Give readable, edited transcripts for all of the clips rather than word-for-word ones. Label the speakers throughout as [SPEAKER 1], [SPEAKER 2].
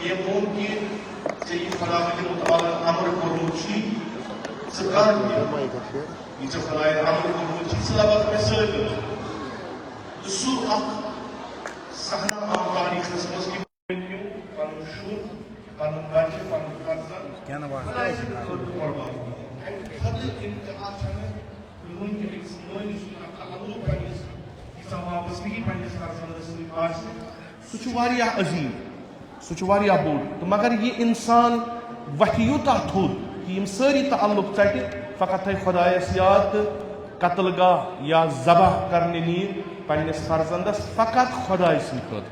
[SPEAKER 1] ये मोन की चाहिए खुदा के मुताबिक अमर कोरमुची सरकार ये जो खुदा अमर कोरमुची सलाबत में सर सु अक सहना आमदानी खसमस की कानून कानून बाजी कानून कानून क्या ना बात है कुर्बान हद इंतहा छने लोगों के एक समूह जिसका ताल्लुक बनी इसका वापस भी बनी सरकार आज सुचवारिया अजीम सुचवारिया बोल तो मगर ये इंसान वहीयूता थोर कि यम सारी ताल्लुक चटे फकत है खुदायस याद कत्लगाह या ज़बह करने नी पन्नस फर्जंदस फकत खुदाय सं खुद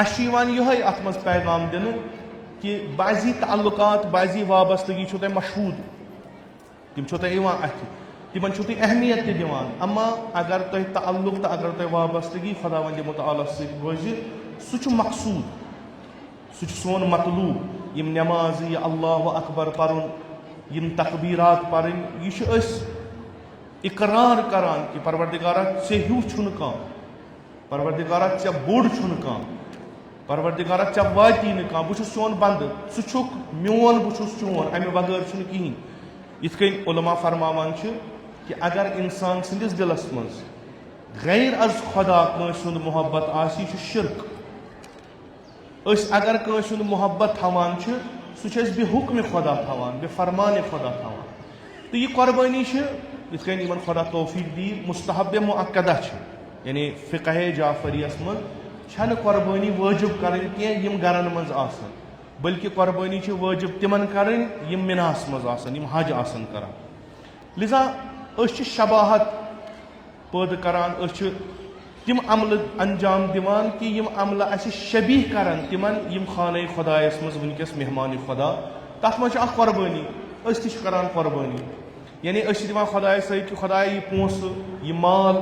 [SPEAKER 1] अशिवान यह अत मज पैगाम दिन कि बाजी ताल्लुकात बाजी वाबस्तगी छो तय मशहूद तिम छो तय इवान अथ तिमन छो तय अहमियत ते दिवान अमा अगर तय ताल्लुक तो अगर तय वाबस्तगी खुदावंद मुतआला से रोज सुच मकसूद सुच सोन मतलूब यम नमाज या अल्लाह अकबर परुन यम तकबीरात परुन यह इकरार करान कि परवरदिगारा चे हू छुन कां परवरदिगारा चे बोड़ छुन कां परवरदिगारा चे वाती न कां बुछ सोन बंद सु छुक मोन बुछ चोन अमे बगैर छुन कहीं इथ कन उलमा फरमावान छ कि अगर इंसान सिंदिस दिलस मज गैर अज खुदा कंस हुंद मोहब्बत आसी छ शिरक अगर कंस हुंद मोहब्बत थवान छ सु छ बे हुक्म खुदा थवान बे फरमान खुदा थवान तो यह कुर्बानी छ इथ कन इमन खुदा तौफीक दी मुस्तहब मुअक्कदा छ यानी फिक़ह जाफरियस मज छन कुर्बानी वाजिब करन के यम गरन मज आसन बल्कि कुर्बानी छ वाजिब तिमन करन यम मिनास मज आसन यम हज आसन करान लिजा अस छ शबाहत पैदा करान अस छ तिम अमल अंजाम दिवान कि यम अमल अस शबीह करान तिमन यम खाने खुदायस मज वनकस मेहमान खुदा तथ मज कुर्बानी अस ति छ करान कुर्बानी यानी अस दिवान खुदाय सहित कि खुदा यह पोस यह माल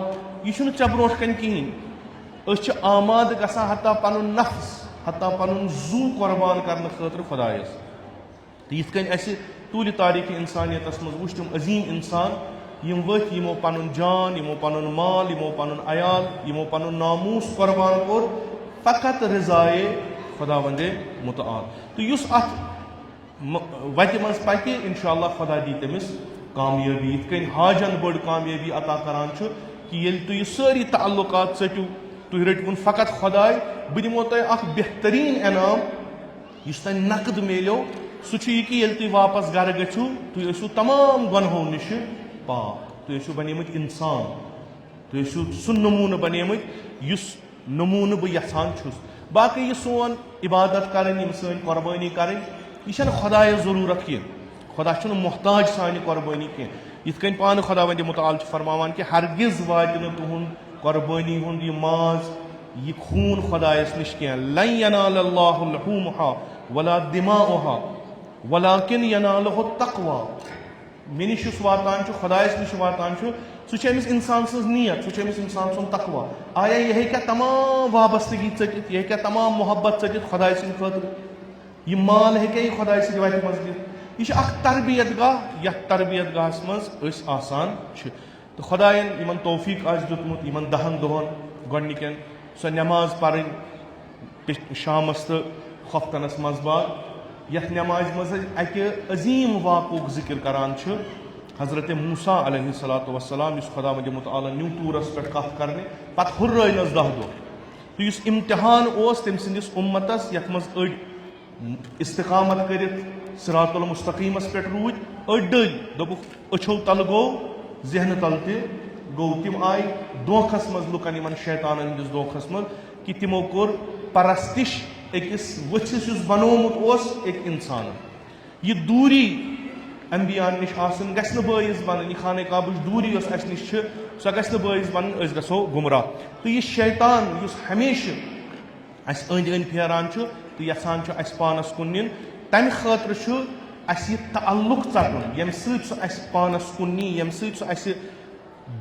[SPEAKER 1] यह चे ब्रोट कन कहें अस आमाद गसा हता पन नफ्स हता पन जू कुर्बान करने खतर खुदायस तो यिथ कन अस तूल तारीख इंसानियत मज वुच तम अजीम इंसान यम वथ यमो पन जान यमो पन माल यमो पन अयाल यमो पन नामूस कुर्बान कोर फकत रजाए खुदावंद मुतआल तो युस अथ वत मज पके इंशाअल्लाह खुदा दी तमिस कामयाबी इत कन हाजन बड़ कामयाबी अता करान छ कि येल तुय सारी ताल्लुकात चटू तुय रटवन फकत खुदाय बह दिमो तय अख बेहतरीन इनाम इस तय नकद मिलो सु छ कि येल तुय वापस घर गछू तुय असु तमाम गुनहों निश पाक तुय असु बनेमत इंसान तुय असु सु नमून बनेमत युस नमून बह यछान छुस बाकी ये सोन इबादत करन यम सन कुर्बानी करन यह छ खुदाय जरूरत की खुदा छ मोहताज सानि कुर्बानी कह इथ कन पान खुदावंद मुतआल फरमावान कि हरगिज वात तुहुंद कुर्बानी हुंद यह माज यह खून खुदायस निश कह लन यनालल्लाहु लहूमुहा वला दिमाउहा वलाकिन यनालुहु तक़वा मे निश वातान खुदायस निश वातान सु अमिस इंसान सज नियत सु अमिस इंसान सुन तक़वा आया यह क्या तमाम वाबस्तगी चटित यह क्या तमाम मोहब्बत चटित खुदाय सद खतर यह माल है क्या खुदाय सद वत मज दित यह तरबियत गाह यथ तरबियत गाहस मज आसान तो खुदायन इमन तौफीक आज दुतमुत इमन 10 दोहन गोडनिकन सो नमाज पढ़न शामस तो खफ्तनस मज बाद यथ नमाज मज अकि अजीम वाक़ुक जिक्र करान हज़रत मूसा अलैहिस्सलातु वस्सलाम इस खुदावंद मुतआला न्यू तूरस पे कथ करने पत हुर्रनस 10 दो तो इस इम्तिहान ओस तम सिंदिस उम्मतस यथ मज अड़ इस्तिकामत करित सिरातुल मुस्तकीमस पे रूद अड़ डल दोपुक अछो तल गो जहन तल गो तिम आय दोखस मज लुकन इन शैतान हंदिस दोखस मज कि तिमो कोर परस्तिश अकिस वथिस बनोमुत ओस एक इंसान यह दूरी अम्बियान निश आसन गस न बाइस बन यह खाने काबुच दूरी अस निश सो गस न बाइस बन अस गसो गुमराह तो यह शैतान युस हमेशा अस अंद अंद फेरान तो यछान अस पानस कुन नीन तमि खतर अस यह ताल्लुक चटन यम सस पानस कुन नी यम सस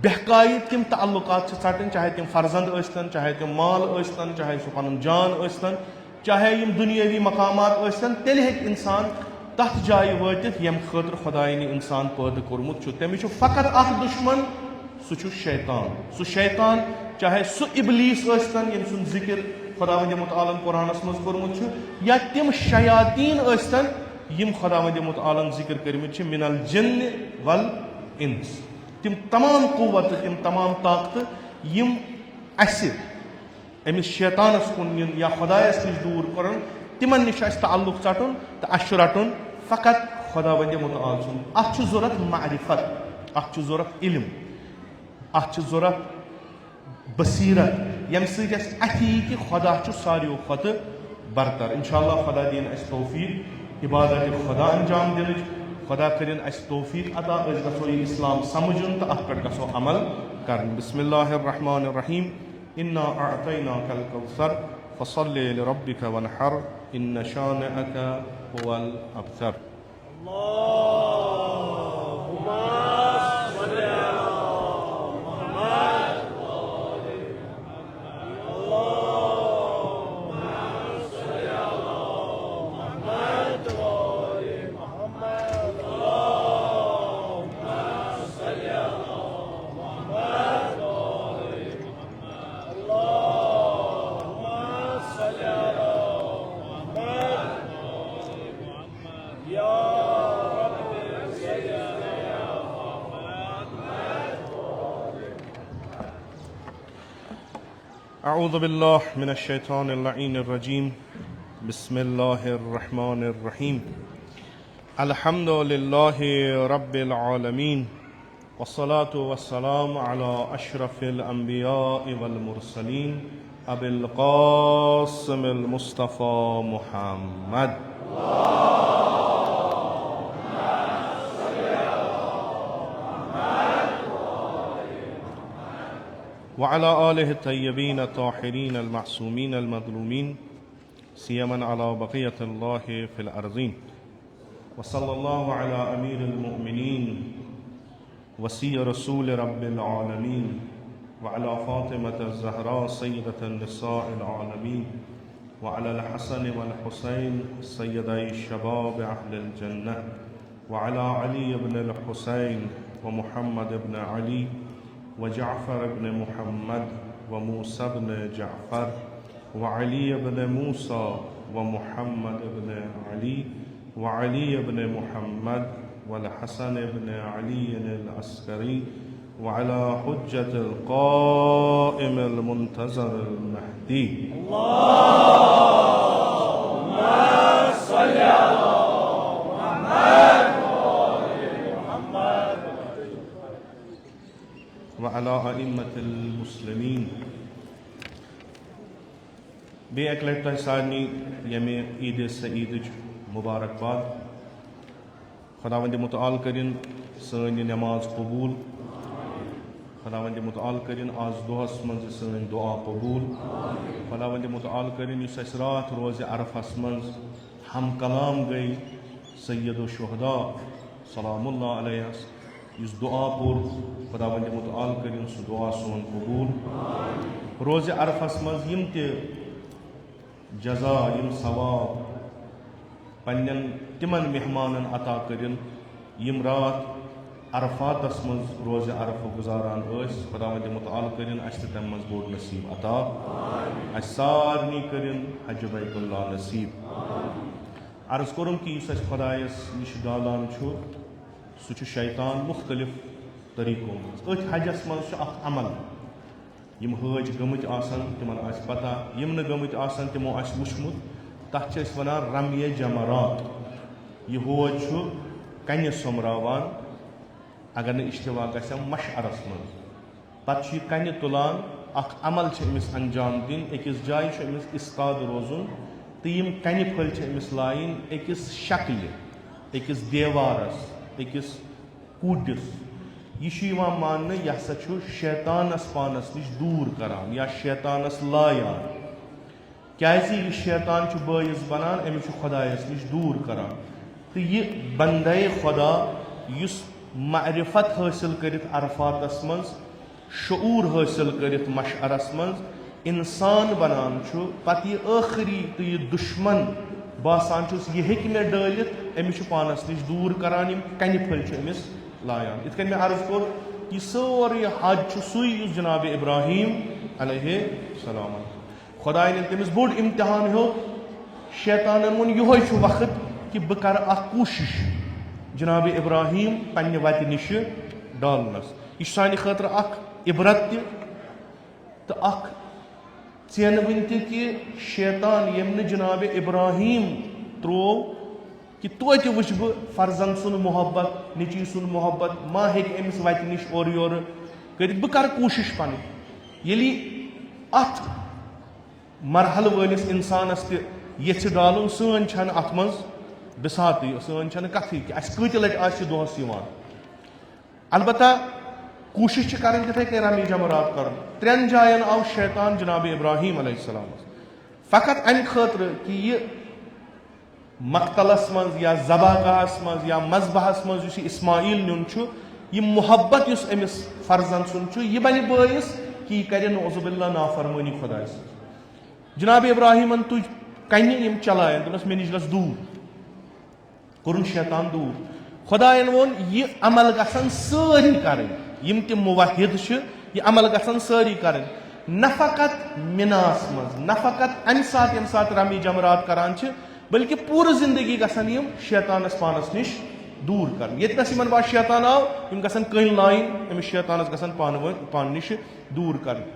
[SPEAKER 1] बहकाय तिम ताल्लुकात चटन चाहे तिम फर्जंद स्तन चाहे तिम माल स्तन चाहे सह पन जान स्तन चाहे यम दुनियावी मकामात स्तन तेल हेक इंसान तथ जाय वातित यम खतर खुदाय ने इंसान पैदा कोरमुत तमिस फकत अख दुश्मन सह शैतान चाहे सह इबलीस स्तन यम सुन जिक्र खुदावंद मुतआलन कुरानस मज कोरमुत या तिम शयातीन अस्तन यम खुदावंद मुतआलन जिक्र करमित मिनल जिन्न वल इंस, तिम तमाम कुव्वत तिम तमाम ताकत यम अमिस शैतानस कुन या खुदायस निश दूर कर तिमन निश ताल्लुक चटन तो अस रटन फ़कत खुदावंद मुतआल सुन। अत ज़रूरत मारिफत, अत ज़रूरत इल्म, अत ज़रूरत बसीरत यम अथी कि खुदा सारियों खत बरतर। इंशाअल्लाह खुदा दिन अस तौफीक इबादत खुदा अंजाम दिन, खुदा करिन अस तौफीक अता अस गसो ये इस्लाम समझन तो अत पे गसो अमल कर। बिस्मिल्लाहिर रहमानिर रहीम। इन्ना अअतैनाकल कौसर फसल्लि लिरब्बिका वनहर इन्न शानिअका हुवल अब्तर। अऊज़ु बिल्लाहि मिनश शैतानिर लईनिर रजीम। बिस्मिल्लाहिर रहमानिर रहीम। अल्हम्दुलिल्लाहि रब्बिल आलमीन वस्सलातु वस्सलामु अला अशरफिल अंबियाइ वल मुरसलीन अबिल क़ासिमिल मुस्तफ़ा मुहम्मद। वअला आलिहि तय्यबीन ताहिरीन अल मासूमीन अल मज़लूमीन सियमन अला बक़ियतिल्लाहि फ़िल अर्ज़ीन व सल्लल्लाहु अला अमीरिल मुमिनीन वसी रसूल रब्बिल आलमीन व अला फ़ातिमत ज़हरा सय्यदतन निसाइल आलमीन व अला अल हसन वल हुसैन सय्यदै शबाब अहलिल जन्नह व अला अली इब्न अल हुसैन व मुहम्मद इब्न अली व जाफ़र इब्न मुहम्मद व मूसा इब्न जाफ़र व अली इब्न मूसा व मुहम्मद इब्न अली व अली इब्न मुहम्मद वल हसन इब्न अली अल अस्करी व अला हुज्जतिल क़ाइमिल मुंतज़रिल महदी। व अला अइम्मतिल मुस्लिमीन। बे एक लट सारनी यमे ईद सईद मुबारकबाद। खुदावंद मुतआल करिन सानी नमाज कबूल, खुदावंद मुतआल करिन आज दोहस मज सानी दुआ कबूल, खुदावंद मुतआल करिन युस अस रात रोज़ अरफस मज हम कलाम गई सय्यदुश शुहदा सलामुल्लाह अलैहि युस दुआ पुर, खुदावंद मुतआल करिन सु दुआ सोन कबूल। रोज़ अरफस मज यम ते जज़ा यम सवाब पन्नन तिमन मेहमानन अता करिन यम रात अरफातस मज रोज़ अरफ गुजारान अस, खुदावंद मुतआल करिन अस तम मज बोड नसीब अता, अस सारनी करिन हज बैतुल्लाह नसीब। अर्ज करुम कि युस अस खुदायस निश गालान छु सु शैतान मुख्तलिफ तरीकों मज। हजस मज अमल यम हज गमत तिमन आस पता, यम न गमत तिमो आस वुचमुत, तथ वनान रम्य जमरात। यह हज कन सोमरावान अगर न इश्तवा गम मशअरस मज, पे कन तुलान अख अमल अमिस अंजाम दिन, अकिस जाय अमिस इस्ताद रोजुन तो यम कन फल अमिस लाइन अकिस शक्ल अकिस देवारस अकिस कूटिस। यह मान यह शैतानस पानस निश दूर करान या शैतानस लायान, क्या शैतान बायस बनान अमिस खुदायस निश दूर करान। तो यह बंदे खुदा युस मारिफत हासिल करित अरफातस मज, शऊर हासिल करित मशअरस मज इंसान बनान पत यह आखिरी तो यह दुश्मन बासान यह हेक मे डालित अमिस पानस निश दूर करान यम कन फल अमिस लायान। इत मे अर्ज कोर यह सोरे हज सुई जनाब इब्राहिम अलैहि सलाम खुदायन येल्ले तमिस बोड़ इम्तिहान हो शैतानन वोन योहै छु वक्त कि बह कर अख कोशिश जनाब इब्राहिम पन्ने वति निश डालनस। यह सानि खतर अख इबरत तो अख चेनवन कि शैतान यम जनाब इब्राहिम त्रोव कि तोत वुच बह फर्जन सुन मोहब्बत निची सुन मोहब्बत मा हेक अमिस वत निश और योर कर बह कर कोशिश पन यदि अत मरहल वलिस इंसानस ये डालुन सन छन अत मज बिसात सन छन कथी कि अस कत लट आज दोहस अलबत्ता कोशिश कर तिथे कह रमी जमरात कर 3 जायन आव शैतान जनाब इब्राहिम अलैहिस्सलाम फकत अम खतर कि यह मकतलस मज या जबागाहस मज या मजबहस मज इस्माइल नुन यह मोहब्बत अमिस फर्जन सुन यह बन बायस कि यह कर नौजुबिल्ला नाफरमानी खुदा जनाब इब्राहिमन तुज कन चलायन दोपस मे निश गस दूर कोरुन शैतान दूर खुदायन वोन यह अमल गसन सारी करें यम तम मुवाहिद यह अमल गसन सारी करें न फकत मिनास मज न फकत अम सात यम सात रमी जमरात करान बल्कि पूरी जिंदगी गसन यम शैतानस पानस निश दूर कर यतनस यमन बा शैतान आव यम गसन कन लाइन अमिस शैतानस गसन पान निश दूर कर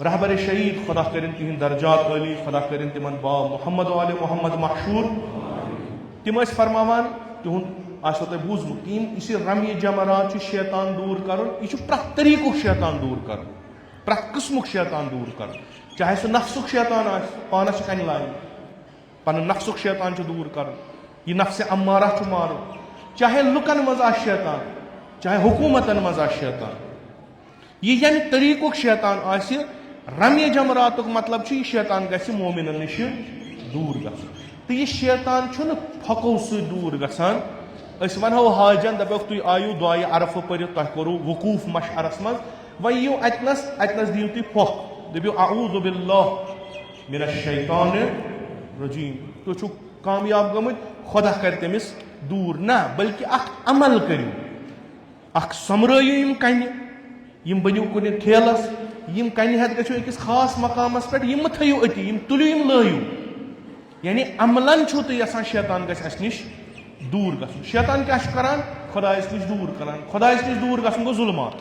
[SPEAKER 1] रहबर शहीद खुदा करिन तिहिंद दर्जात अली खुदा करिन तिमन बा मोहम्मद वाले मोहम्मद मशहूर तिम फरमान तिहुंद आसो तुम बूजमुत इस रमी जमरात शैतान दूर कर प्रत तरीक शैतान दूर कर प्रत किस्मुक शैतान दूर कर चाहे सह नफ्सुक शैतान पानस कन लाइन पन नफ्सुक शैतान दूर कर यह नफ्स अम्मारा मार चाहे लुकन मज आ शैतान चाहे हुकूमतन मज आ शैतान यह यम तरीक शैतान आस रमी जमरात मतलब यह शैतान गि मोमिन नश दूर ग तो यह शैतान फको सह दूर गसान वनो हाजन दपोक तुम आयु दुआए अरफ पर तुम करो वकूफ मशअरस मज वो यू अतनस दियो तुम फोख दपो अऊज़ु बिल्लाहि मिनश शैतानिर रजीम तुम कामयाब गमुत खुदा कर तमिस दूर ना बल्कि अख अमल करू अख समरयू यम कन यम बनियो कुन खेलस यम कन हेत गो अकिस खास मकामस पे यम थयू अति यम तुलियो यम लयू यानी अमलन छो तो यसान शैतान गस अस निश दूर गसन शैतान क्या करान खुदायस निश दूर करान खुदायस निश दूर गसन गो जुल्मात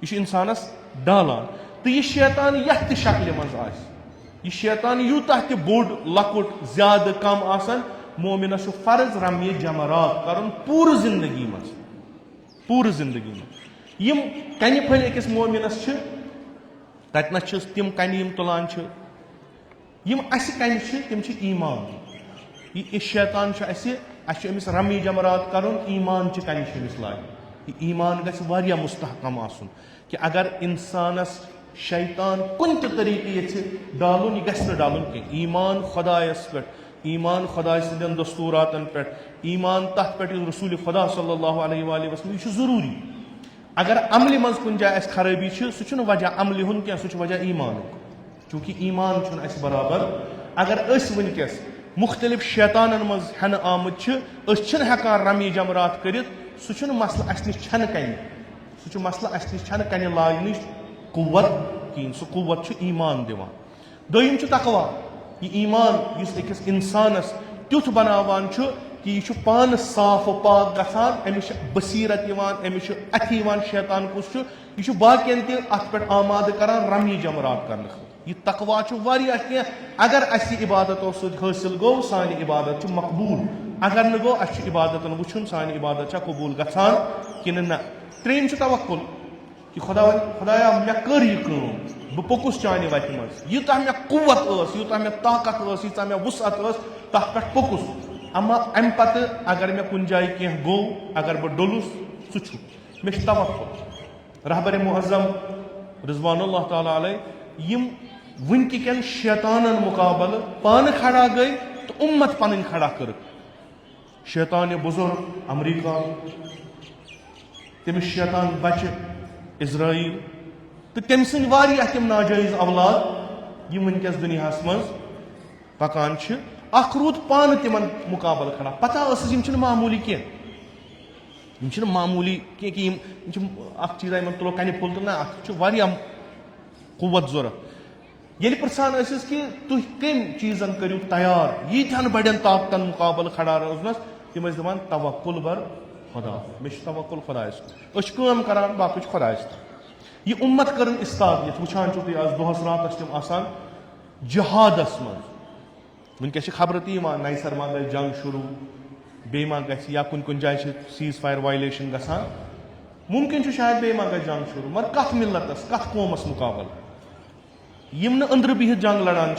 [SPEAKER 1] यह इंसानस डालान तो यह शैतान यथ शक्ल मज आस यह शैतान यूता त बोड़ लकुट ज्यादा कम आसन मोमिनस फर्ज रमी जमरात कर पूरी जिंदगी मज यम कन फल अकिस मोमिनस ततनस तिम कन यम तुलान यम अस कन तिम ईमान यह शैतान अमिस रमी जमरात कर ईमान कन अमिस लाइन ईमान गया मुस्तहकम आसन कि अगर इंसानस शैतान कुन तरीके ये डालुन यह गि डालुन कह ईमान खुदायस पे ईमान खुदा सदन दस्तूरातन पे ईमान तथ पे रसूल खुदा सल्लल्लाहु अलैहि वसल्लम यह जरूरी अगर अमल मज कुन जाए खराबी सह वजह अमल हुन क्या सह वजह ईमान चूँकि ईमान बराबर अगर वनकस मुख्तलिफ शैतानन मज हन आमुत हेकान रमी जमरात कर सह मसल अस निश छन कन सह मसल अस निश छन कन लाग कुव्वत कहें सह कुव्वत ईमान दिवान दोयम तकवा यह ईमान इस अकिस इंसानस तुथ बनावान कि यह पान साफ पाक गसान अमिस बसीरत अमिस अथ शैतान कुछ यह बाकियन तथ पे आमाद करान रमी जमरात कर यह तकवा कह अगर अस इबादत हासिल गो सान इबादत मकबूल अगर न गो अस इबादत वुन सान इबादत कबूल गसान कि न त्रेम तवक्कुल कि खुदाया मे कर यह बह पोकुस चाने वत मज यूता मे कुव्वत यूता मे ताकत यूता मे वुसअत तथ पे पोकुस अमा अम पत अगर मे कुन जाए कह गो अगर बह डोलुस सह मे तवक्कुल रहबर मुअज़्ज़म रिज़वानुल्लाह ताला अलैह यम वनकन शैतानन मुकाबल पान खड़ा गई तो उम्मत पन खड़ा कर शैतान बुजुर्ग अमरीका तमिस शैतान बच इजराइल तो तम तम नाजायज अवलाद यम वनकस दुनिया मज पकान अख रूद पान तिमन मुकाबल खड़ा पता यम मामूली कह मामूली कि चीज़ा तुलो कन फुल तो ना अत कुव्वत जरूरत ये पृछान कि तुम कम चीजन करू तैयार यीठन बड़न ताकतन मुकाबल खड़ा रोजनस तम दपान तवक्कुल बर खुदा मे तवक्कुल खुदायस कम करान बाकी खुदायस यह उम्मत कर इस्ताबियत वुचान तुम आज दोहस रातस तम आसान जिहादस मज वनकस खबर तीन नई सर मा गई जंग शुरू बे मा या कुन कुन जाए सीज फायर वायलेशन गसान मुमकिन शायद बे मा गई जंग शुरू मगर कथ मिलतस कथ कौमस मुकाबल यम न अंदर बिहित जंग लड़ान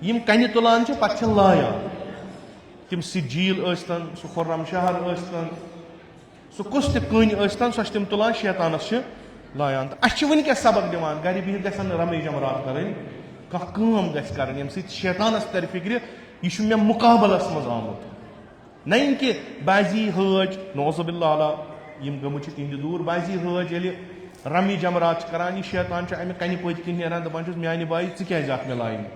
[SPEAKER 1] यम कन तुलान पे लायान तम सिजील स्तन सह खुर्रम शहर स्तन सह कुछ तन सह तम तुलान शैतानस लायान तो अस वनकस सबक दिवान गर बिहित गसन रमे जमरात करें कम कर यम शैतानस तर फिक्र यह मे मुकाबलस मज आमुत न कि बाजी हज नौजुबिल्ला यम गमुत तिहद दूर बाजी हज ये रमी जमरात करान यह शैतान अमे कन पत किन नान दपान मानि बाई क्या मे लाइन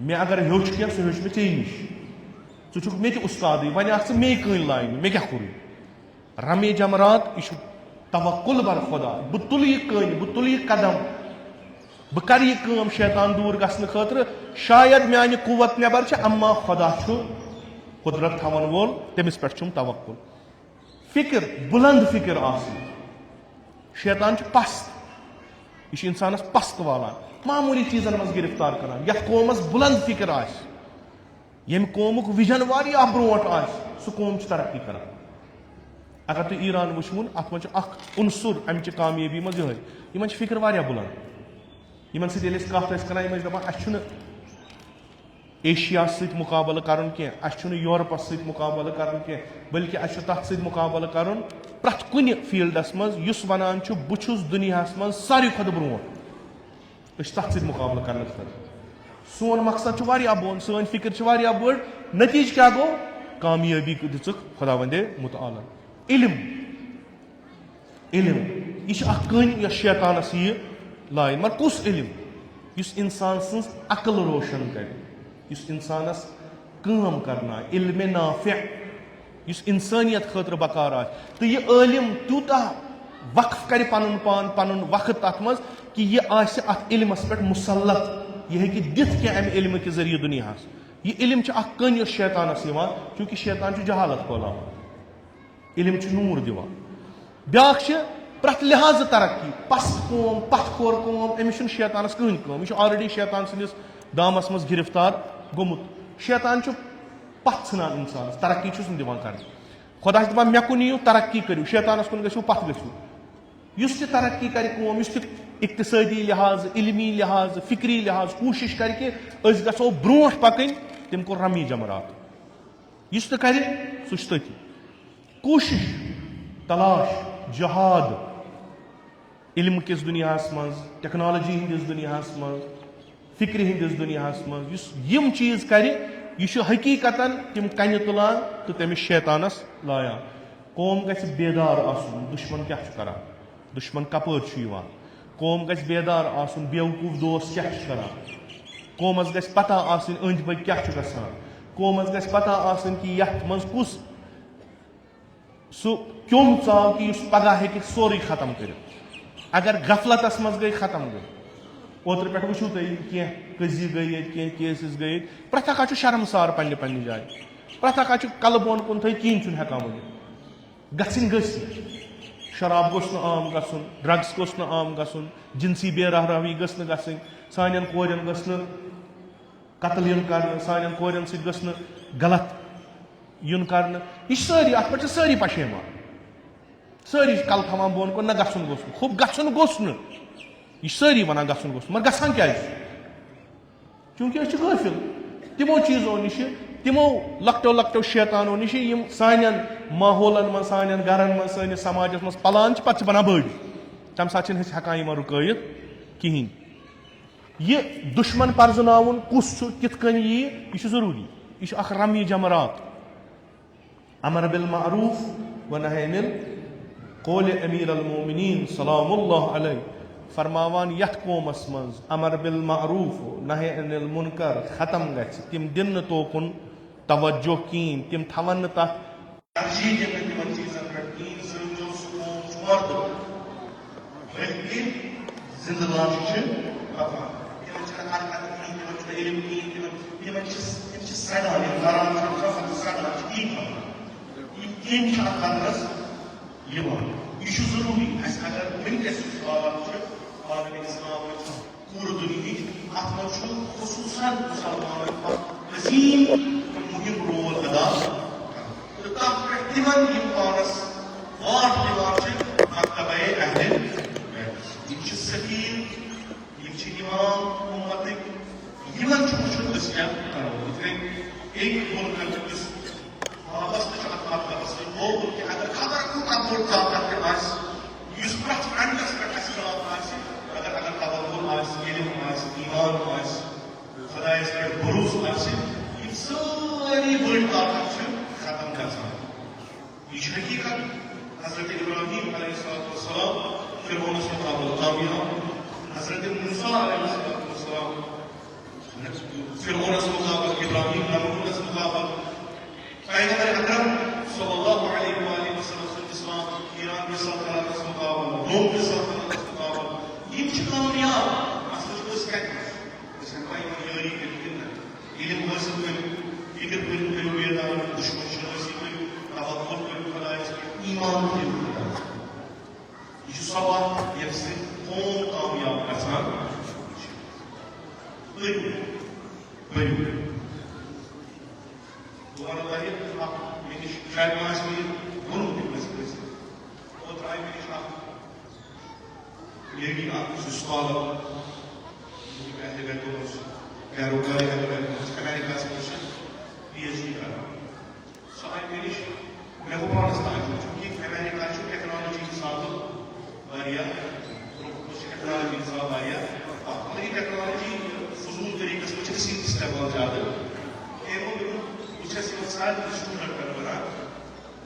[SPEAKER 1] मे अगर हेच क्या सह हेच मे ऐ निश ुक मे उस्ताद वन आ मे कन लाइन मे क्या कोर रमी जमरात यह तवक्कुल बर खुदा बह तुल यह कन बह तुल यह कदम बह कर यह काम शैतान दूर गसन खतर शायद मानि कुव्वत नबर अम्मा खुदा कुदरत थवन वोल तमिस पे तवक्कुल फिक्र बुलंद फिक्र आसन शैतान पस्त यह इंसानस पस्त वालान मामूली चीजन मज गिरफ्तार करान यथ कौमस बुलंद फिक्र आस यम कौमुक विजन वारिया ब्रोट आस सह कौम तरक्की करान अगर तुम ईरान वुचमुन अत मज उनसुर अमच कामयाबी मज यह फिक्र वारिया बुलंद इन सत कत करान दपान एशिया सत मुकाबल करन कह यूरोपस सत मुकाबल करन कह बल्कि तथ सत मुकाबल करन प्रथ कुन फील्डस मज वनान बुछुस दुनिया मज सारी खुद ब्रोट तथ सत मुकाबल कर सोन मकसद बोन सन फिक्र बड़ नतीज क्या गो कामयाबी दिख खुदा वंदे मुतआला इल्म इल्म यह कन शैतानस यह लाय मगर कुस इल्म इंसान सज अकल रोशन कर इंसानस काम करना इल्म नाफिअ इंसानियत खतर बकार आ तो यह इल्म तूता वक्फ कर पन पान पन वक्त तथ मज कि यह अत इल्मस पे मुसलत यह हेकि दिथ क्या अमि इल्म के जरिए दुनिया यह इल्म कन शैतानस चूंकि शैतान जहालत खोलान इल्म नूर दिवान ब्याख प्रथ लिहाज तरक्की पस्त कौम पथ खोर कौम अमिस शैतानस कहन कम यह ऑलरेडी शैतान सदिस दामस मज गिरफ्तार गोमुत शैतान पथ सान इंसान तरक्की दिवान कर खुदा दपान मे कुन यू तरक्की करू शैतानस कुन गो पथ गो तरक्की कर कौम इक्तसादी लिहाज इल्मी लिहाज फिक्री लिहाज कोशिश कर गो ब्रोह पकन तम कोर रमी जमरात इस कर सह तथी कोशिश तलाश जहाद इल्म किस दुनिया मज टेक्नोलॉजी हंदिस दुनिया मज फिक्र हंदिस दुनिया मज यम चीज कर यह हकीकतन तम कन तुलान तो तमिस शैतानस लायान कौम गि बेदार आसन दुश्मन क्या कर दुश्मन कपर कौम गि बेदार आसन बेवकूफ दोस्त क्या कर कौमस गि पता आसन अंद पक क्या गसान कौमस गि पता आसन कि यथ मज कुस सह क्यों चाव कि पगह हे सोरे खत्म कर अगर गफलतस मज गई खत्म गई ओतर पे वो कह कजी गई कह केसेस गई प्रथ अखा शर्मसार पन्ने पन्ने जाए प्रथ अखा कल बोन कुन थी कहें हेकान वन गस शराब गोस आम गसन ड्रग्स गोस आम गसन जिनसी बेरहरवी गस सान कोरन गस कत्ल युन कर सान कोरन सत गलत युन कर यह सारी अत पे सारी पशेमान सारी कल थवान बोन कुन ना गसन गोस खूब गसन गोस यह सारी वन गसन गोस मगर गसान क्या चूंकि गाफिल तमो चीजों नश तमो लकटो लकटो शैतानों नश सान माहौलन मं सान गरन मं सानिस समाजस मं पलान पे बना बड़ तम सात हेकान रुकत कहें यह दुश्मन पर्जनावन कुस कित यह जरूरी यह रमी जमरात अमर बिल मारूफ व नही अनिल कौल अमीर अल मोमिनीन सलामुल्लाह अलैहि फरमावान यथ कौमस मज अमर बिल मारूफ नही अनिल मुनकर खत्म गछ तिम दिन तोकुन तवज्जो कीन तिम थवन तथ तरजीह दिन तिमन चीजन पर कीन जो सुकून मर्द जिंदलान छ खत्म
[SPEAKER 2] इल्म यमन सड़ान गरान सड़ान ती कम करनस यह जरूरी अगर वनकस आलम इस्लाम पूरे दुनिया अत खसूसन मुसलमान अजीम मुहिम रोल अदा तो तथ पे तिमन पानस वाट दिवान मकतब अहल सफीर इमाम उम्मत यमन क्या करो एक मुल्क वाबस्त मतलब गो कि अगर खबर कूटा बोल ताकत प्रथ अंडस पे अगर खबर ईमान खुदायस पे भरोस सारी बड़ी ताकत खत्म कर यह हकीकत हजरत इब्राहिम अलैहिस्सलाम फिरौन से कामयाब हजरत मूसा अलैहिस्सलाम फिरौन से मुकाबला इब्राहिम नमरूद से मुकाबला पैगंबर अकरम सल्लल्लाहु अलैहि वसल्लम इस्लाम ईरान के सल्तनत से मुकाबला रोम के सल्तनत से मुकाबला ये कामयाब असल क्या इसका कोई यारी इल्म हासिल कर फिक्र कर बेदार दुश्मन शनासी कर तवक्कुल कर खुदायस ईमान कर यह सवाल यह कौन कामयाब गसान शायद मास में गुण और ड्राइव में लेडी आप स्कॉलर पहले बैठो पैरोकारी अमेरिका से पीएचडी कर सहाय मेरी मैं वो पाकिस्तान चूंकि अमेरिका टेक्नोलॉजी साथ वारिया टेक्नोलॉजी साथ वारिया हमारी टेक्नोलॉजी फजूल तरीके से किसी इस्तेमाल ज़्यादा एवं कुछ ऐसे मसाइल स्टूडेंट कर बना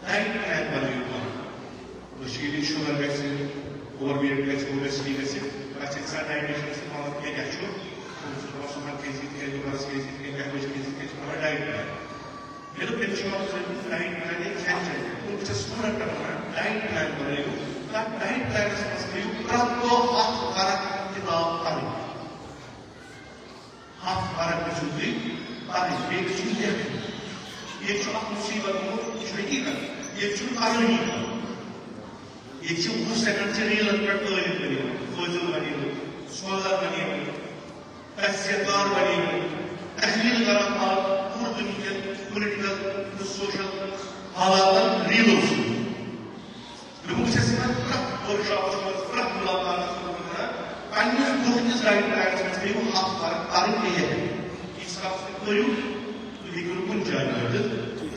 [SPEAKER 2] डाइट प्लान बने हुआ तो शीली शुगर वैसे ओवरवेट वैसे ओबेसिटी वैसे अच्छे साथ डाइटेशन से मालूम किया क्या चुप तो सुबह कैसी थी जो बस कैसी थी क्या कुछ कैसी थी हमारा डाइट प्लान ये तो पिक्चर ऑफ डाइट प्लान एक कैंसर तो कुछ स्टूडेंट कर बना डाइट प्लान बने हुए that diet plan is supposed to be prapto half karak kitab tari half karak bijuli tari ek chीज है एक जो आप मुसीबत हो छुट्टी कर एक जो कानूनी एक जो वो सेकंड से रियल पर तो ये बनी फौजल बनी सोलर बनी पैसेदार बनी तहलील करा पूरी दुनिया पॉलिटिकल सोशल हालात रियल लोगों से सिर्फ वर्कशॉप प्रक मुलाकात अन्य गुरुनिस राइट प्लान में वो हाथ तारीख नहीं है इसका कोई तो ये गुरुकुल जाने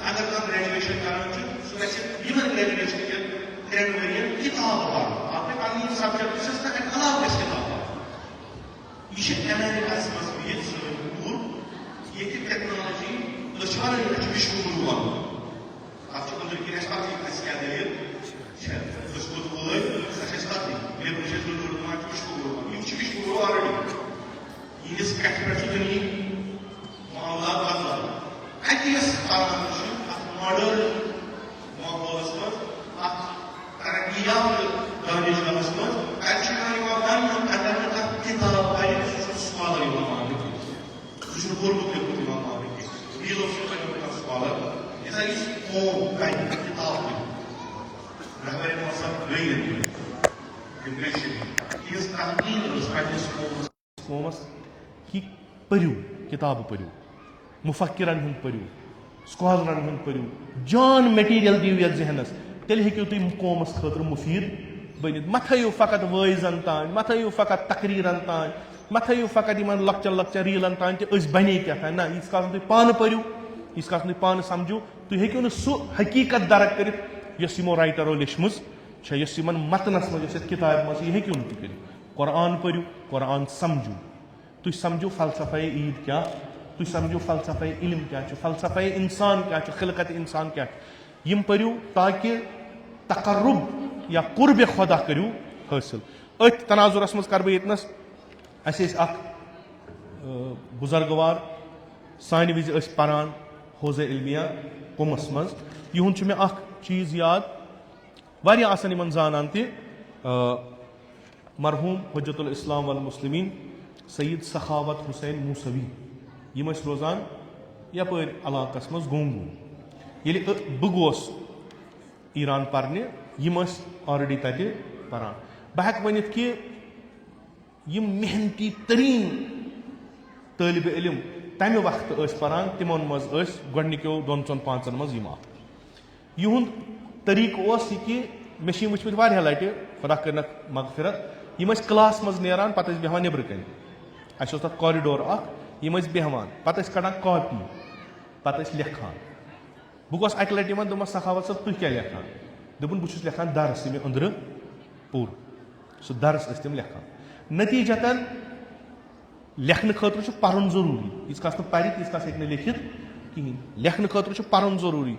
[SPEAKER 2] अगर आप ग्रेजुएशन करना चाहिए तो वैसे इवन ग्रेजुएशन के ग्रेड वेरिएंट किताब पढ़ आपने कहा ये सब्जेक्ट सिस्टम के अलावा किस किताब ये अमेरिका से मत ये जरूर ये की टेक्नोलॉजी लशान ये विश्व गुरु आप जो अंदर की रेस्टा की क्या दे उसको तो बोले सच बात नहीं मेरे मुझे तो जो मार विश्व गुरु ऑलरेडी ये इस एक्सपर्ट तो नहीं मामला बात आईटीएस कानून मॉडर्न माहौल में तरक्कियात दानिश में एक्चुअली वाकई अदम का किताब है स्कॉलर इमाम कुछ बोल के इमाम है रियल ऑफ का स्कॉलर ऐसा इस कौम का किताब है रहबर मौसम गई है इंग्लिश इस ताकीद उसका कौमस की पढ़ो किताब पढ़ो मुफक्किरन हुन पढ़ो स्कॉलरन हुन पढ़ो जान मटीरियल दियो यथ जहनस तेल हेकियो तुम कौमस खतर मुफीद बनित मत थयो फकत वाइजन तान मत थयो फकत तकरीरन तान मत थयो फकत इन लक्चर लक्चर रीलन तान बने क्या ना इस तुम पान पढ़ो इस तुम पान समझो तुम हेकियो न सो हकीकत दरक कर यमो राइटरो लिखम यमन मतनस मज किताब मज यह हेकियो न कर कुरान पढ़ो कुरान समझो तुम समझो फलसफा ईद क्या तुम समझो फलसफा इल्म क्या फलसफा इंसान क्या खिलकत इंसान क्या यम पढ़ो ताकि तकर्रुब या कुर्ब खुदा करो हासिल अथ तनाजुरस मज कर बस बुजुर्गवार सान विज पारान होज़ इल्मिया कुमस मज युंद मे चीज़ याद वारिया आसन इमन जानान ते मरहूम हुज्जतुल इस्लाम वल मुस्लिमीन सैयद सखावत हुसैन मूसवी
[SPEAKER 1] यम रोजान यपर इलाकस मज गोंगू ये बह गोस ईरान परने यम ऑलरेडी तते परान बह हेक वनित कि यम मेहनती तरीन तालिब इल्म तमि वक्त परान तिमन मज गोडनिक्यो 2-4 मज यम युंद तरीक कि मे वुचमत वारिया लटि खुदा करनक मगफिरत यम क्लास मज नेरान पत बेहान नेबर कन अस तथ कॉरिडोर यम बेहान पत कड़ान कॉपी पत लेखान बह गोस अक लटि दोपस सखावत सब तुम क्या लेखान दोपन बहुत लेखान दरस मे अंदर पूर सह दरस तम लेखान नतीजतन लेखन खतर पर्न जरूरी यीस कास परि तीस कास हे लिखित कहें लेखन खतर पर्न जरूरी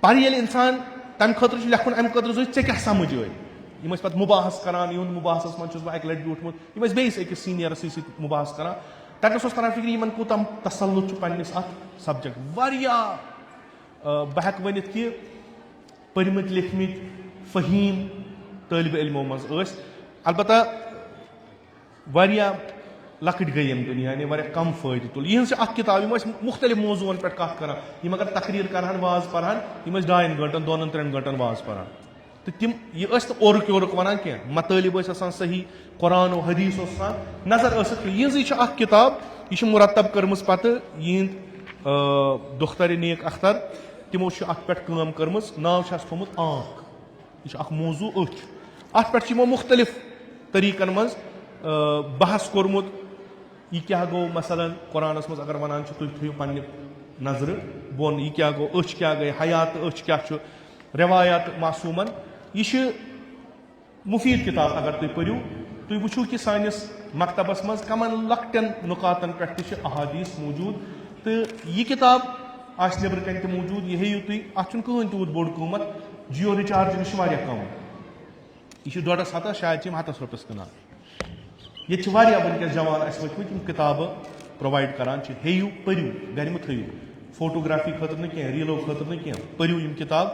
[SPEAKER 1] पर ये इंसान तम खतर लेखुन अम खतर ऐ क्या समझ यम पे मुबाहस करान इन मुबाहस मज बह अक लट ब्यूठमुत यम बेस अकिस सीनियरस मुबाहस करान तटस करान फिक्र इन कूत तसल्लुत पन्निस अत सब्जेक्ट बह हेक वनित कि पर्मत लिखमित फहीम तालिब इल्मों मज अलबत्ता लकट गई यम दुनिया ने वारिया कम फायदे तुल यह किताब मुख्तलिफ मौजून पे कत कर यम अगर तकरीर करान वाज पढ़ान यम 2 घंटन 2-3 घंटन वाज पढ़ान तो तिम यह ओरक योरक वनान क्या मतलब सही कुरान और हदीस नजर यह किताब यह मुरतब कर्म पे यहद दुख्तर नेक अख्तर तिमो पे काम कर्म नाव थोमुत आँख यह मौजू अत पे मुख्तलिफ तरीकन मज बहस कोर्मुत यह क्या गो मसलन कुरानस मज अगर वनान तुम थो पन्ने नजर बोन यह क्या गो क्या गई हयात क्या रवायात मासूमन यह मुफीद किताब अगर तुम पढ़ो तुम वो कि सानिस मकतबस मज कमन लकटन नुकातन पे अहादीस मौजूद तो यह किताब आस नबर कन तक मौजूद यह हेयू तुम अत कहें तूत बोड़ कीमत जियो रिचार्ज नश कम यह 1.5 हथ शायद 100 रुपये कनान ये वनकस जवान वचमत यम किताब प्रोवाइड करान हेयू पढ़ू गर मत थो फोटोग्राफी खतर न क्या रीलो खतर न क्या पढ़ू यम किताब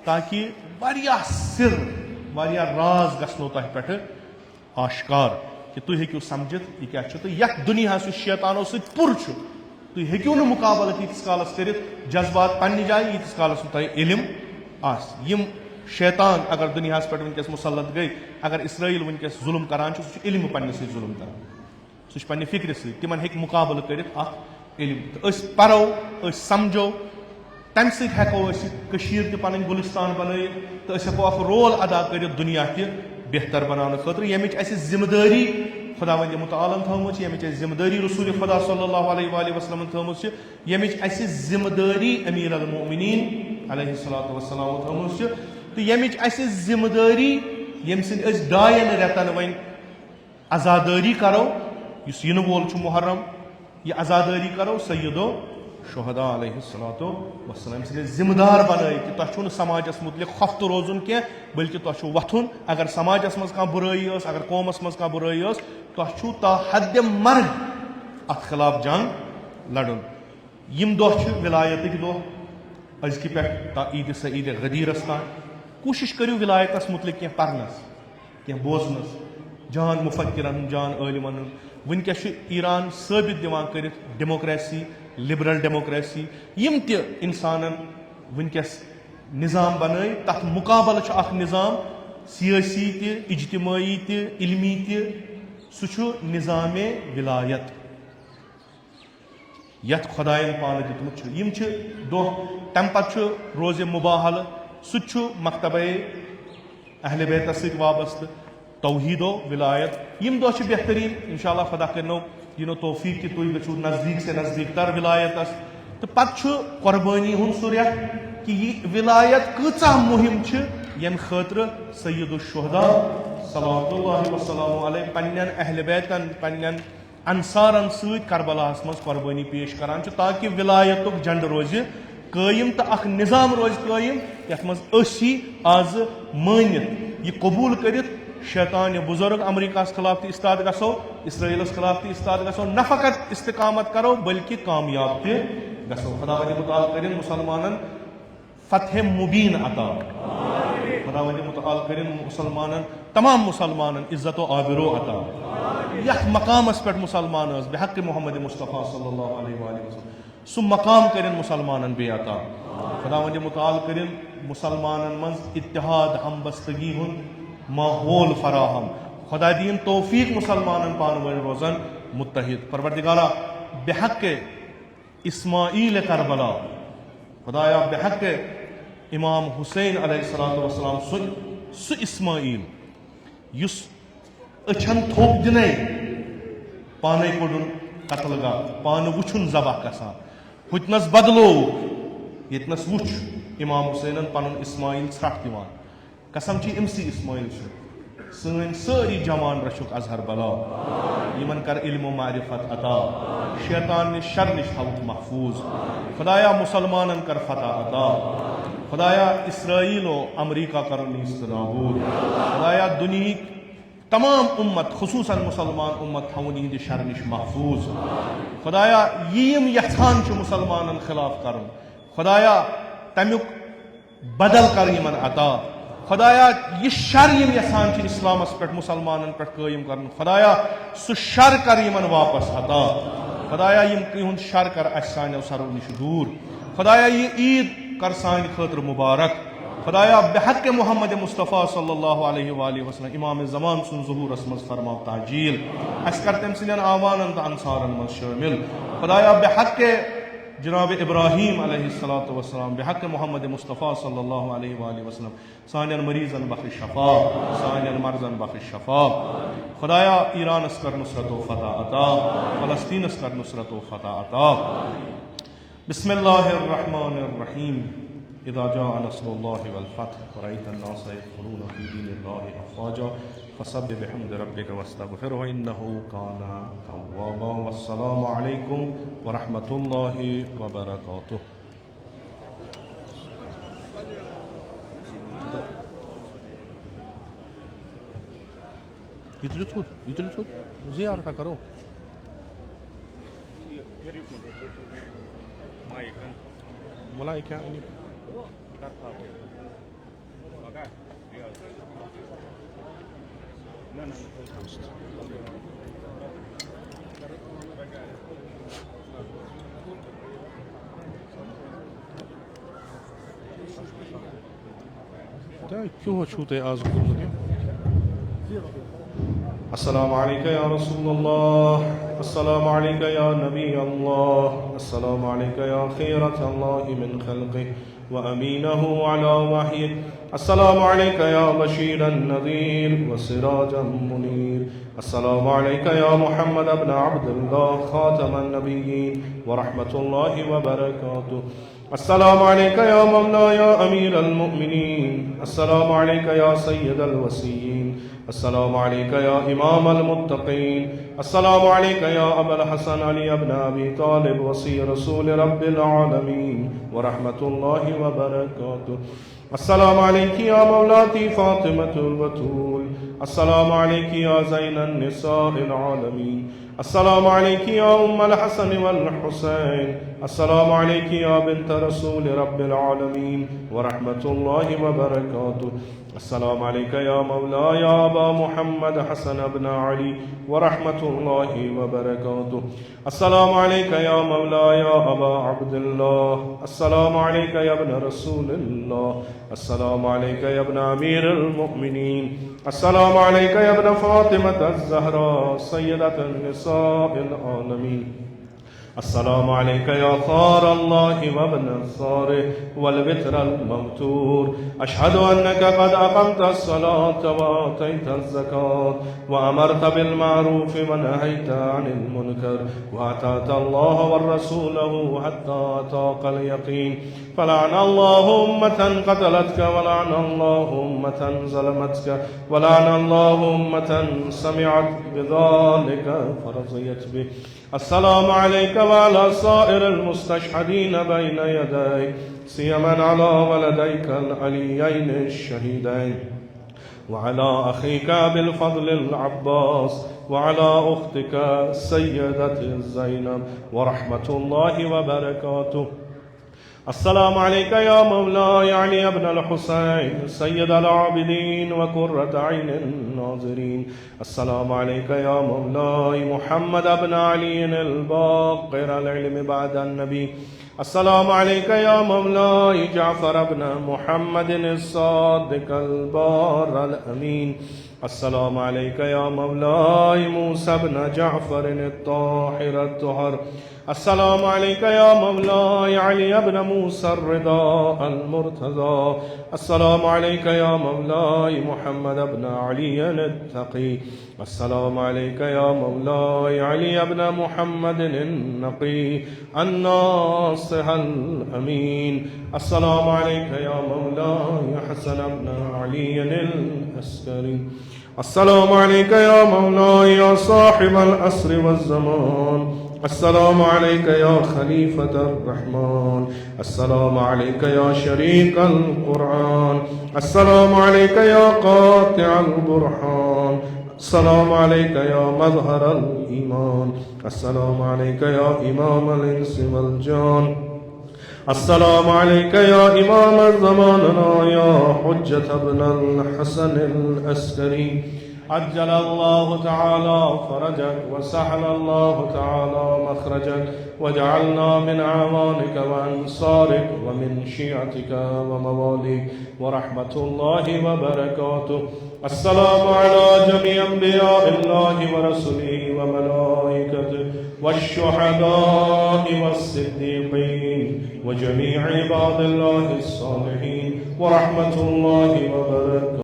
[SPEAKER 1] ताकि सिर राज गो तह पे आश्कार कि तुम हेक्यू समझित यह क्या तो यथ दुनिया शैतानो पुर तुम हेक्यू न मुकाबल तीस कालस कर जज्बात पन्ने जाए यीतिस कालस तुम इल्म यम शैतान अगर दुनिया पे वनकस मुसलत गई अगर इसराइल वनकस जुल्म करान सह इल्म पन्ने जुल्म करान सह पन्ने फिक्र तिमन हेक मुकाबल कर इल्म तो पढ़ो समझो तम सको पन गुलिस्तान बन तो हेको रोल अदा कर दुनिया बेहतर बनाने खतर यम जिम्मेदारी खुदा वंद मुतालन थमुत यम जिम्मेदारी रसूल खुदा सल्लल्लाहु अलैहि वसल्लम थमुत यम जिम्मेदारी अमीर अल मोमिनीन अलैहिस्सलातु वस्सलाम थमुत तो यम जिम्मेदारी यम डायन रेतन वन आजादारी करो इन वोल मुहर्रम यह आजादारी करो सैयदो शुहदा अलैहिस्सलातु वस्सलाम जिम्मेदार बनाई कि तुम समाजस मुतलिक खफ्त रोजुन क्या बल्कि तुम वथुन अगर समाजस मज बुराई अगर कौमस मज बुराई तुम ता हद मर्ग अत खिलाफ जंग लड़न यम दह विलायत दह अजक पे ईद सईद गदीरस तान कोशिश करो विलायतस मुतलिक क्या पढ़नस क्या बोजनस जान मुफक्किरन जान आलिमन वनकस ईरान साबित दिवान कर डेमोक्रेसी लिबरल डेमोक्रेसी यम त इंसानन वनकस निज़ाम बनाई तथ मुकाबल निज़ाम सियासी त इज्तिमाई त इल्मी त सह निज़ाम विलायत यथ खुदायन पान दितमुत यम दह तम पे रोज़ मुबाहल सह मकतब अहले बैतस सत वाबस्त तौहीदो विलायत यम दह बेहतरीन इंशाअल्लाह खुदा करनो यनो तौफीक कि तुम गो नजदीक से नजदीक तर विलायतस तो पे कुर्बानी हुन सूर्य कि यह विलायत कचा मुहिम यम खतर सैयदुल शुहदा सल्लल्लाहु वसल्लम अलैहि पन्नन अहले बैतन पन्नन अंसारन सत करबलास मज कुर्बानी पेश करान ताकि विलायतुक झंड रोज कायम तो अख निज़ाम रोज कायम यथ मज आज मानित यह कबूल कर शैतान बुजुर्ग अमरीका खिलाफ तो इस्ताद गो इसराइलस खिलाफ तो इस्ताद गो न फ़कत इस्तिकामत करो बल्कि कामयाब गो खुदा मुताल कर मुसलमानन फतह मुबीन अता। खुदा वंद मुतआल करिन मुसलमानन तमाम मुसलमानन इज्जत व आबिरो अता यथ मकामस पे मुसलमान बेहक मोहम्मद मुस्तफ़ा सल्लल्लाहु अलैहि वसल्लम सु मकाम करिन मुसलमानन बे अता खुदा वंद मुतआल करिन मुसलमानन मज इत्तिहाद हमबस्तगी हुंद माहौल फराहम खुदा दीन तौफीक मुसलमानन पान वन रोजन मुत्तहिद परवरदिगारा बेहक इस्माईल करबला खुदाया बेहक इमाम हुसैन अलैहिस्सलातु वस्सलाम सु इस्माईल युस अछन थोप दिन पाने कोडुन कत्ल गा पान वुछुन जबह गसान हुतनस बदलो यतनस वुछ इमाम हुसैन पन इस्माईल त्रट दिवान कसम ची इमसी इस्माईल सन सारी जवान रशुक अजहर बला यमन कर इल्म मारिफत अता शैतान ने शर निश थवुक महफूज खुदाया मुसलमानन कर फतह अता खुदाया इसराइल और अमरीका कर नाबूद खुदाया दुनिया तमाम उम्मत खुसूसन मुसलमान उम्मत थवन यह शर निश महफूज खुदाया यम यछान मुसलमानन खिलाफ कर खुदाया तमुक बदल कर यमन अता खुदाया यह शर यम यछान इस्लामस पे मुसलमानन पे कायम कर खुदाया सु शर कर यमन वापस अता खुदाया यम शर कर सानो सरो निश दूर खुदाया यह ईद कर सान खतर मुबारक खुदाया बेहक मोहम्मद मुस्तफ़ा सल्लल्लाहु अलैहि वसल्लम इमाम ज़मान सुन ज़ुहूरस मज फरमाओ ताजील अस कर तम सिंदन आवानन त अंसारन मज शामिल खुदाया बेहक जनाब इब्राहीम अलैहिस्सलातु वस्सलाम बेहक मोहम्मद मुस्तफ़ा सल्लल्लाहु अलैहि वसल्लम सानियन मरीजन बख्श शफा सानियन मर्जन बख्श शफा खुदाया ईरान कर नुसरत व फतह अता फ़लस्तीन कर नुसरत व फतह अता बिस्मिल्लाहिर रहमानिर रहीम इज़ा जाअ नस्रुल्लाहि वल फतह व रअयतन नास यदखुलूना फी दीनिल्लाहि अफ़वाजा फसब्बिह बिहम्दि रब्बिका वस्तगफिरहु इन्नहु काना तव्वाबा वस्सलामु अलैकुम व रहमतुल्लाहि व बरकातुहू। इतनी ज़ियारत करो मलाइका क्यों छूते आज अस्सलामु अलैका या रसूलल्लाह अस्सलामु अलैका या नबी अल्लाह अस्सलामु अलैका या खैरत अल्लाह मिन खल्क़िही व अमीनहु अला वहयिही अस्सलामु अलैका या बशीरन नज़ीर व सिराजन मुनीर अस्सलामु अलैका या मुहम्मद इब्न अब्दुल्लाह खातमन नबिय्यीन व रहमतुल्लाहि व बरकातुहू अस्सलामु अलैका या मौला या अमीरल मुमिनीन अस्सलामु अलैका या सय्यदल वसीयीन अस्सलामु अलैका या इमामल मुत्तक़ीन अस्सलामु अलैका या अबुल हसन अली इब्न अबी तालिब वसी रसूल रब्बिल आलमीन व रहमतुल्लाहि व बरकातुहू अस्सलामु अलैकी या मौलाती फातिमतुल बतूल अस्सलामु अलैकी या ज़ैनन निसाइल आलमीन अस्सलामु अलैकी या उम्मल हसन वल हुसैन अस्सलामु अलैकी या बिन्त रसूल रब्बिल आलमीन व रहमतुल्लाहि व बरकातुहू अस्सलामु अलैका या मौला या अबा मुहम्मद हसन इब्न अली व रहमतुल्लाहि व बरकातुहू अस्सलामु अलैका या मौला या अबा अब्दुल्लाह अस्सलामु अलैका या इब्न रसूलिल्लाह अस्सलामु अलैका या इब्न अमीरुल मुमिनीन अस्सलामु अलैका या इब्न फातिमत अज़-ज़हरा सय्यदतुन निसाइल आलमीन अस्सलामु अलैका या ख़ार अल्लाहि व इब्न ख़ारिह वल वित्रल मग़्तूर अशहदु अन्नका क़द अक़मता अस्सलाता व आतैता अज़्ज़कात व अमरता बिल मअरूफ़ व नहैता अनिल मुनकर व अताता अल्लाह व रसूलहु हत्ता अताक़ल यक़ीन फलअन अल्लाहु उम्मतन क़तलतका व लअन अल्लाहु उम्मतन ज़लमतका व लअन अल्लाहु उम्मतन समिअत बिज़ालिका फरज़ियत बिह अस्सलामु अलैका व अला साइरिल मुस्तशहदीन बैन यदैक सियमन अला वलदैकल अलियैन अश-शहीदैन व अला अखीका बिल फज़लिल अब्बास व अला उख्तिका सय्यदति ज़ैनब व रहमतुल्लाहि व बरकातुहू السلام عليك يا مولاي علي بن الحسين سيد العابدين وقرة عين الناظرين. السلام عليك يا مولاي محمد بن علي الباقر العلم بعد النبي. السلام عليك يا مولاي جعفر بن محمد الصادق البار الأمين. السلام عليك يا مولاي موسى بن جعفر الطاهر الطهر. السلام عليك يا مولاي علي بن موسى الرضا المرتضى. السلام عليك يا مولاي محمد بن علي التقي. السلام عليك يا مولاي علي بن محمد النقي الناصح الأمين. السلام عليك يا مولاي حسن بن علي العسكري. السلام عليك يا مولاي يا صاحب العصر والزمان. السلام عليك يا خليفة الرحمن. السلام عليك يا شريك القرآن. السلام عليك يا قاطع البرهان. السلام عليك يا مظهر الإيمان. السلام عليك يا إمام الإنس والجان. السلام عليك يا إمام زماننا يا حجة ابن الحسن العسكري. عجل الله تعالى فرجك وسهل الله تعالى مخرجك وجعلنا من أعوانك وأنصارك ومن شيعتك ومواليك ورحمة الله وبركاته. السلام على جميع أنبياء الله ورسله وملائكته والشهداء والصديقين وجميع عباد الله الصالحين ورحمة الله وبركاته.